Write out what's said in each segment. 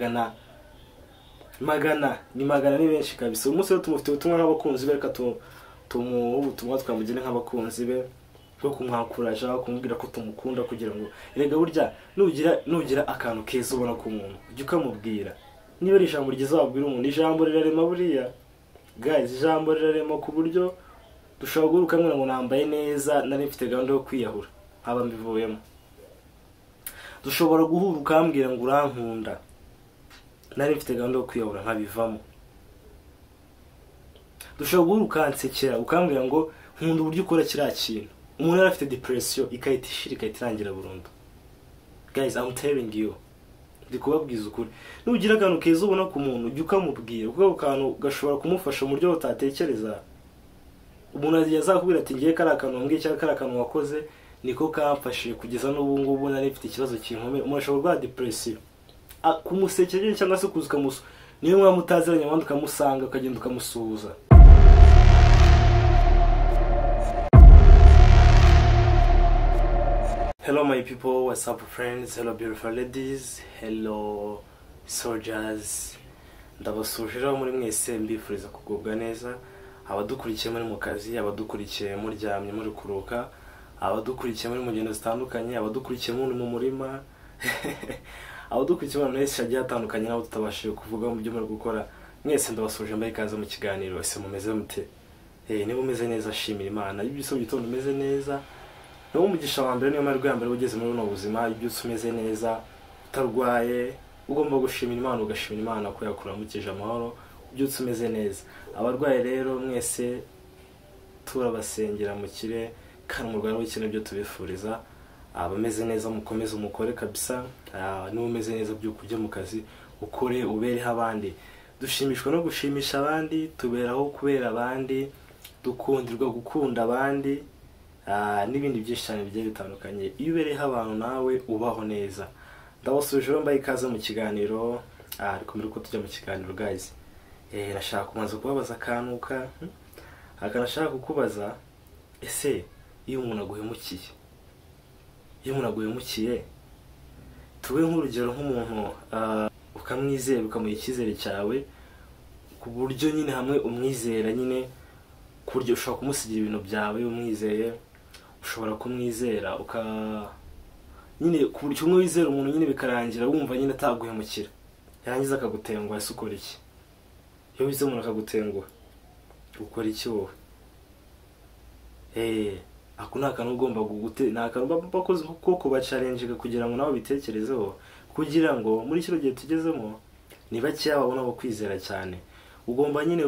magana ni benshi kabisa. Umunsi rero tumufite ubutumwa nk'abakunzi be, reka tumuha ubutumwa twamugene nk'abakunzi be bwo kumwakuraje, kumubwira ko tumukunda, kugira ngo erega burya nugira akantu keza ubona ku muntu ujye ukamubwira. Niba ari ijambo ryiza wabwira umuntu, ijambo rirarema buriya guys, ijambo rirarema ku buryo dushobora guruka ngo nambaye neza nari mfite gahunda yo kwiyahura haba mbivuyemo. Dushobora guhura ukambwira ngo urankunda nari mfite gahunda yo kwiyahura nkabivamo. Dushobora guhura ukansekera ukambwira ngo nkunda uburyo ukora kiriya kintu. Umuntu yari afite depression ikahita ishira ikahita irangira burundu. Guys, I'm telling you, ndi kubabwiza ukuri. Nugira akantu keza ubona ku muntu ujye ukamubwira, kuko ako kantu gashobora kumufasha mu buryo utatekereza. Umuntu yazakubwira ati ngiye kari akantu wambwiye cyangwa kari akantu wakoze niko kamfashije kugeza n'ubu ngubu nari mfite ikibazo kinkomeye. Umuntu ashobora kuba depression kumusekera cyangwa se kuzuka muso, niyo mwamutaziranye abandi ukamusanga ukagenda ukamusuhuza. Hello my people, what's up friends, hello beautiful ladies, hello soldiers. Ndabasujira muri mwese mbifuriza kugubwa neza. Abadukurikiye muri mu kazi, abadukurikiye muryamye muri kuruka, abadukurikiye muri mugendo zitandukanye, abadukurikiye muri mu murima abadukurikiye abantu benshi agiye atandukanye nabo tutabashije kuvuga mu byo muri gukora. Mwese ndabasuje mbaye ikaze mu kiganiro. Ese mumeze mute? Niba umeze neza shimira Imana. Ibyo so gitondo umeze neza, no umugisha wa mbere niyo mari rwambere ugeze muri uno buzima. Ibyo umeze neza utarwaye ugomba gushimira Imana, ugashimira Imana ko yakuramukije amahoro. Ibyo umeze neza. Abarwaye rero mwese turabasengera mu kire kandi mu Rwanda w'ikintu byo tubifuriza. Abameze neza mukomeze umukore kabisa. Niba umeze neza by'ukujya mu kazi ukore ubereho abandi. Dushimishwa no gushimisha abandi, tuberaho kubera abandi, dukundirwa gukunda abandi, n'ibindi byinshi cyane bigiye bitandukanye. Iyo ubereho abantu nawe ubaho neza. Ndabasuje mbaye ikaze mu kiganiro. Ariko mbere ko tujya mu kiganiro guys, nashaka kubanza kubabaza akanuka. Akanashaka kukubaza, ese iyo umuntu aguhemukiye, tuwe nk'urugero nk'umuntu ukamwizera ukamuha icyizere cyawe ku buryo nyine hamwe umwizera nyine ku buryo ushobora kumusigira ibintu byawe umwizeye, ushobora kumwizera nyine ku buryo umwizera umuntu nyine bikarangira wumva nyine ataguhemukira, yarangiza akagutenguha. ese ukora iki? Iyo wize umuntu akagutenguha ukora iki wowe? Ako ni akantu ugomba ni akantu bakoze ko kuba challenge kugira ngo nawe bitekerezeho, kugira ngo muri kino gihe tugezemo ni bakeya babona bo kwizera cyane. Ugomba nyine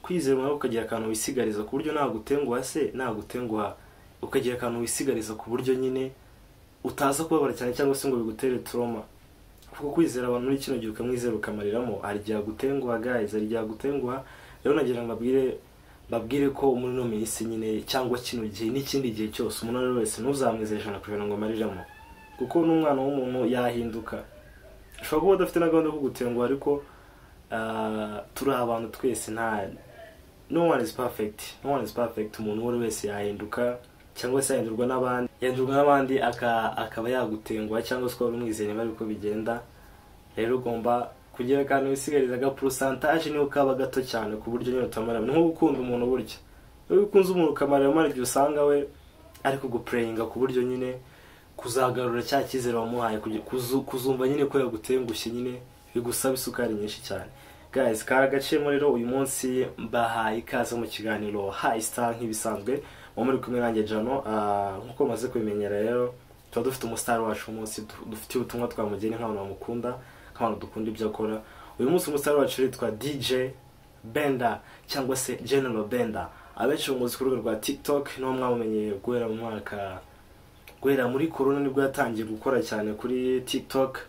kwizera nawe ukagira akantu wisigariza ku buryo nagutenguha ukagira akantu wisigariza ku buryo nyine utaza kubabara cyane cyangwa se ngo bigutere trauma. Kuko kwizera abantu muri kino gihe ukamwizera ukamariramo hari igihe gutenguha guys, hari igihe gutenguha. Rero nagira babwire ko muri no minsi nyine cyangwa kino gihe n'ikindi gihe cyose umuntu wese ntuzamwizera 100% ngo amariramo, kuko n'umwana w'umuntu yahinduka. Ushobora kuba udafite na gahunda yo kugutenguha, ariko turi abantu twese, no one is perfect. Umuntu wese wese yahinduka cyangwa se yahindurwa n'abandi akaba yagutenguha cyangwa se ukaba umwizeye bari uko bigenda. Rero ugomba kugira akantu wisigariza ga percentage niyo kaba gato cyane ku buryo nyine utamara. Nko gukunda umuntu burya, iyo ukunze umuntu ukamara igihe usanga we ari kuguprayinga ku buryo nyine kuzagarura cya cyizere wamuhaye, kuzumva nyine ko yagutengushye nyine bigusaba isukari nyinshi cyane. Guys, karagacemo rero uyu munsi mbahaye ikaze mu kiganiro High Star nk'ibisanzwe. Muri kumwe nanjye Jano. Nkuko maze kubimenyera rero tuba dufite umustar wacu umunsi dufite ubutumwa twamugene nk'abantu bamukunda, nk'abantu dukunda ibyo akora. Uyu munsi umustar wacu yitwa DJ Benda cyangwa se General Benda. Abenshi umuzi ku rubuga rwa TikTok niho mwamumenye guhera muri corona nibwo yatangiye gukora cyane kuri TikTok.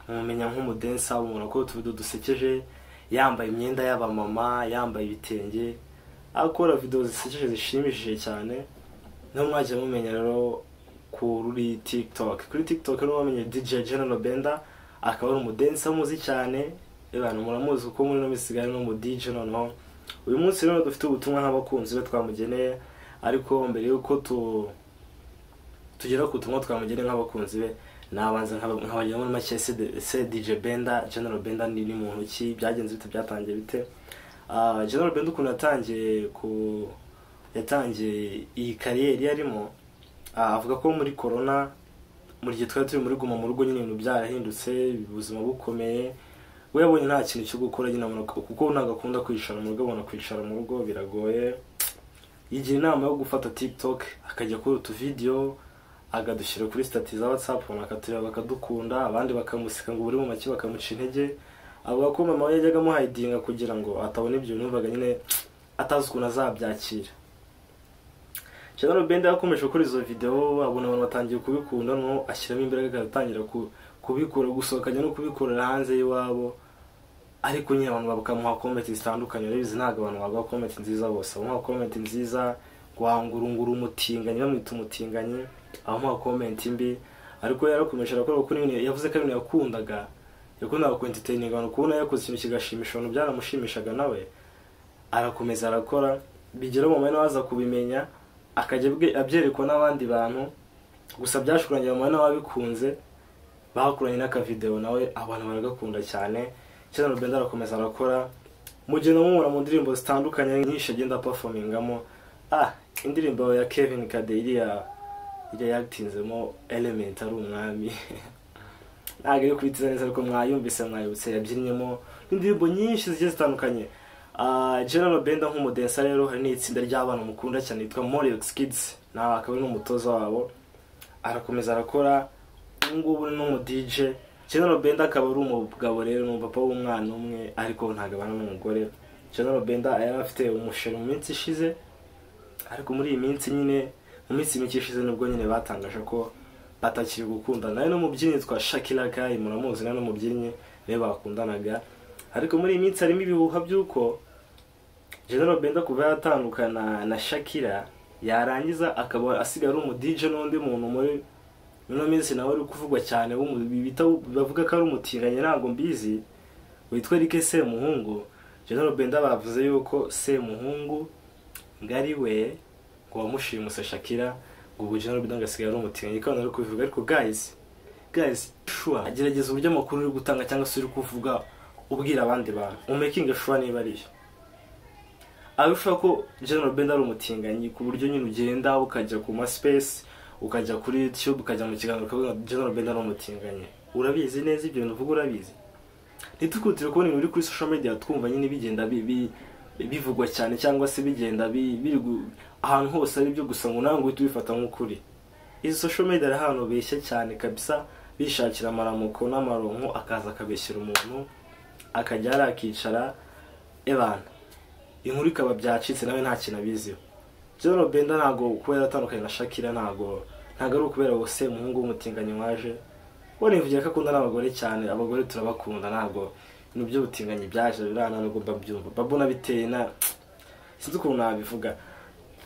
Mumenya nk'umudancer umuntu ko tuvido dusekeje, yambaye imyenda y'abamama, yambaye ibitenge, akora video zisekeje zishimishije cyane. No mwaje mumenya rero kuri TikTok. Kuri TikTok rero wamenye DJ General Benda, akaba ari umudancer muzi cyane. Abantu muramuzi uko muri no misigari no mu DJ noneho. Uyu munsi rero dufite ubutumwa nk'abakunzi be twamugeneye, ariko mbere yuko tugera ku butumwa twamugeneye nk'abakunzi be, nabanza nkabajya muri make se DJ Benda, General Benda ni muntu ki, byagenze bite, byatangiye bite. General Benda ukuntu yatangiye iyi kariyeri yarimo, avuga ko muri corona, muri gihe twari turi muri guma mu rugo nyine ibintu byarahindutse, ubuzima bukomeye, we yabonye nta kintu cyo gukora nyine kuko ntabwo akunda kwicara mu rugo, abona kwicara mu rugo biragoye. Yigira inama yo gufata TikTok akajya kuri utu video agadushyira kuri stati za WhatsApp, akatureba bakadukunda, abandi bakamusika ngo buri mu make bakamuca intege. Avuga ko mama we yajyaga amuhidinga kugira ngo atabona ibyo numvaga nyine atazi ukuntu azabyakira. General Benda yakomeje gukora izo video, abona abantu batangiye kubikunda, no ashyiramo imbaraga agatangira kubikora, gusohokanya no kubikorera hanze y'iwabo. Ariko nyine abantu bakamuha comment zitandukanye, rebizi ntago abantu baguha comment nziza bose, bamuha comment nziza, guhangurungura umutinganye, bamwita umutinganye, abamuha comment mbi. Ariko yarakomeje arakora kuko yavuze ko ibintu yakundaga ku entertaining abantu, kubona yakoze ikintu kigashimisha abantu byaramushimishaga, nawe arakomeza arakora, bigera mu mwanya waza kubimenya akajya abyerekwa n'abandi bantu. Gusa byashukurangira mu mwanya wabikunze, bakuranye n'aka video nawe abantu baragakunda cyane. General Benda arakomeza arakora, mugenda mumura mu ndirimbo zitandukanye nyinshi agenda performingamo. Indirimbo ya Kevin Kade yatinzemo Element ari umwami ntabwo yo kwitiza neza, ariko mwayumvise mwayibutse yabyinyemo indirimbo nyinshi zigiye zitandukanye. General Benda nk'umudensa rero, hari n'itsinda ry'abana mukunda cyane yitwa Morix Kids, nawe akaba ari n'umutoza wabo, arakomeza arakora. Ngubu ni n'umu DJ. General Benda akaba ari umugabo rero, n'umupapa w'umwana umwe, ariko ntabwo abana n'umugore. General Benda yari afite umusheri mu minsi ishize, ariko muri iyi minsi nyine, mu minsi mike ishize nibwo nyine batangaje ko batakiri gukundana. Nawe n'umubyinnyi yitwa Shakira Kai, muramuzi, nawe n'umubyinnyi be bakundanaga. Ariko muri iyi minsi harimo ibihuha by'uko General Benda kuva yatandukana na Shakira, yarangiza akaba asigaye ari umu DJ n'undi muntu muri ino minsi nawe uri kuvugwa cyane, bavuga ko ari umutinganye, ntabwo mbizi, witwa Eric Semuhungu. General Benda bavuze yuko Semuhungu ngari we ngo wamushimuse Shakira, ngo ubu General Benda ngasigaye ari umutinganye, kandi ari kubivuga. Ariko guys sure, agerageza uburyo amakuru uri gutanga cyangwa se uri kuvuga ubwira abandi bantu, umaking sure niba ari yo. Abishaka ko General Benda ari umutinganyi ku buryo nyine ugenda ukajya ku ma space, ukajya kuri YouTube, ukajya mu kiganiro ukavuga General Benda ari umutinganye. Urabizi neza ibyo bintu uvuga, urabizi. Ntitukutire kubona ibintu kuri social media twumva nyine bigenda bivugwa cyane, cyangwa se bigenda biri ahantu hose ari byo gusa ngo nango uhite ubifata nk'ukuri. Izi social media ari ahantu beshya cyane kabisa, bishakira amaramuko n'amaronko, akaza akabeshyira umuntu akajya arakicara ebana inkuru ikaba byacitse, nawe nta kintu abiziho. General Benda ntago kuba yaratandukanye na Shakira, ntago ari ukubera wose umuhungu w'umutinganye waje. Wone mvugira ko akunda n'abagore cyane, abagore turabakunda, ntago ibintu by'ubutinganyi byaje birana no gomba byumva babona biteye na sinzi ukuntu nabivuga.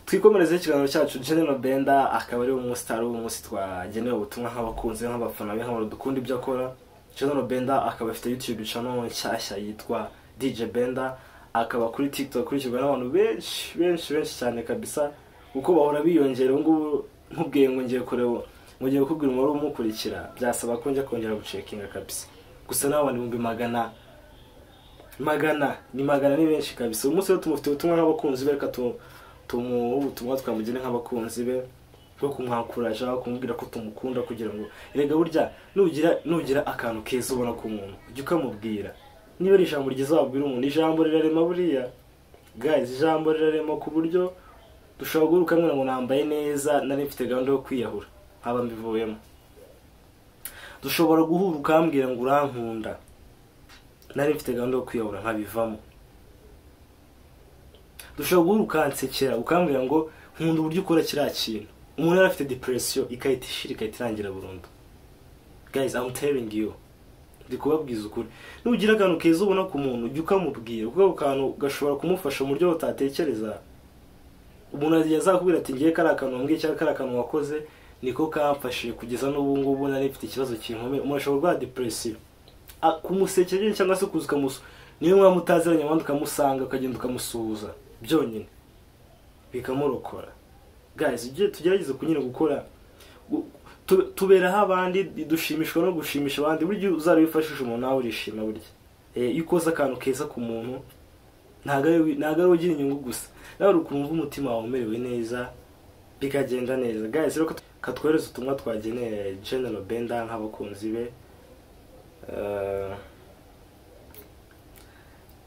Twikomereze ikiganiro cyacu. General Benda akaba ari umustar w'umunsi twagenewe ubutumwa nk'abakunzi nk'abafana be nk'abantu dukunda ibyo akora. General Benda akaba afite YouTube channel nshyashya yitwa DJ Benda, akaba kuri TikTok kurikirwa n'abantu benshi cyane kabisa, uko bahora biyongera. Ngubu nkubwiye ngo ngiye kureba, ngiye kubwira umubare umukurikira, byasaba ko njya kongera gucekinga kabisa. Gusa n'abandi mu magana ni benshi kabisa. Umunsi wo tumufite ubutumwa nk'abakunzi be, reka ubutumwa twamugene nk'abakunzi be bwo kumwakuraje, kumubwira ko tumukunda, kugira ngo erega burya nugira akantu keza ubona ku muntu ujye ukamubwira. Niba ari ijambo ryiza wabwira umuntu, ijambo rirarema buriya guys, ijambo rirarema ku buryo dushobora guruka ngo nambaye neza nari mfite gahunda yo kwiyahura haba mbivuyemo. Dushobora guhura ukambwira ngo urankunda nari mfite gahunda yo kwiyahura nkabivamo. Dushobora guhura ukansekera ukambwira ngo nkunda uburyo ukora kiriya kintu, umuntu yari afite depression ikahita ishira, ikahita irangira burundu. Guys, I'm telling you, ndi kubabwiza ukuri, nugira akantu keza ubona ku muntu ujye ukamubwira, kuko akantu gashobora kumufasha mu buryo utatekereza. Umuntu yazakubwira ati ngiye kari akantu mbwiye cyangwa kari akantu wakoze niko kamfashije kugeza n'ubu ngubu nari mfite ikibazo kinkomeye. Umuntu ashobora kurwara depression, kumusekera cyangwa se kuzuka muso, niyo mwamutaziranye abandi ukamusanga ukagenda ukamusuhuza byonyine bikamurokora. Guys, tugerageze kunyine gukora tuberaho abandi, dushimishwa no gushimisha abandi. Burya uzarabifashisha umuntu nawe urishima. Burya iyo ukoze akantu keza ku muntu ntago ari ugira inyungu gusa, nawe ukumva umutima wawe umerewe neza bikagenda neza. Guys, rero katwohereza ubutumwa twageneye General Benda nk'abakunzi be.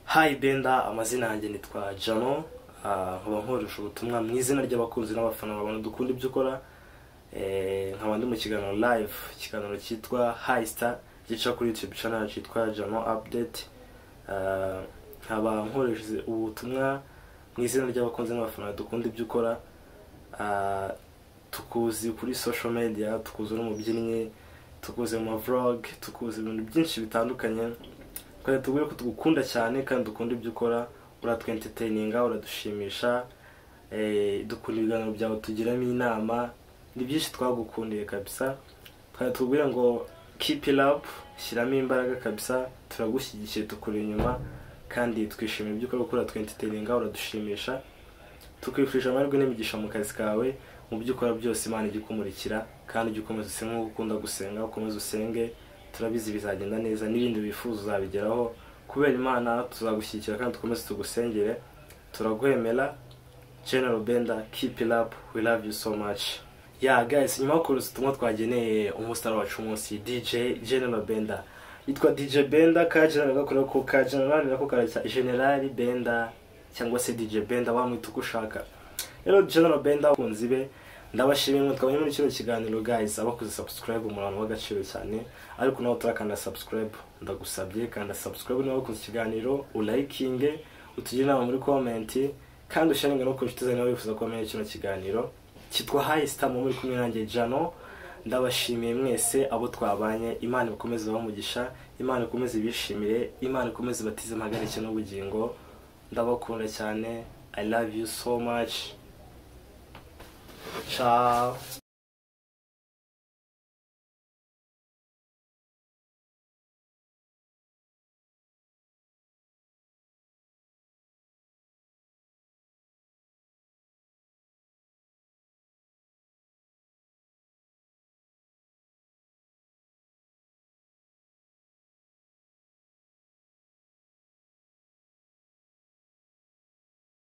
Hi Benda, amazina yanjye nitwa Jano, nkaba nkoresha ubutumwa mu izina ry'abakunzi n'abafana babona dukunda ibyo ukora. Nkaba ndi mu kiganiro live, ikiganiro cyitwa High Star gica kuri YouTube channel cyitwa Jano Update. Nkaba nkoresha ubutumwa mu izina ry'abakunzi n'abafana dukunda ibyo ukora. Tukuzi kuri social media, tukuzi no mu byinnyi, tukuzi mu vlog, tukuzi ibintu byinshi bitandukanye. Kandi tubwire ko tugukunda cyane kandi dukunda ibyo ukora, uratwentertaininga, uradushimisha, dukunda ibiganiro byawe, tugiramo inama, ni byinshi twagukundiye kabisa. Kandi tubwire ngo keep it up, shyiramo imbaraga kabisa, turagushyigikiye, tukuri inyuma kandi twishimira ibyo ukora, uratwentertaininga, uradushimisha. Tukwifurije amahirwe n'imigisha mu kazi kawe, mu byo ukora byose Imana igikumurikira, kandi ujye ukomeza usenge nk'uko ukunda gusenga, ukomeze usenge, turabizi bizagenda neza, n'ibindi wifuza uzabigeraho kubera Imana. Tuzagushyigikira kandi dukomeze tugusengere, turaguhemera. General Benda, keep it up, we love you so much. Yeah guys, nyuma yo kuruza ubutumwa twageneye umustar wacu umunsi DJ General Benda. Yitwa DJ Benda, ka General gakora ko ka General nako karacya General Benda cyangwa se DJ Benda, wamwita uko ushaka. Rero General Benda kunzi be, ndabashimiye ngo twabonye muri kino kiganiro guys. Abakoze subscribe umuntu w'agaciro cyane, ariko nawe turakanda subscribe, ndagusabye kanda subscribe niba wakunze ikiganiro, ulikinge, utugire inama muri comment, kandi usharinga no kunshuti zawe nawe wifuza kubona kino kiganiro cyitwa High Star. Muri kumwe nanjye Jano, ndabashimiye mwese abo twabanye. Imana ikomeze bamugisha, Imana ikomeze bishimire, Imana ikomeze batize impagarike n'ubugingo. Ndabakunda cyane, I love you so much. Ciao.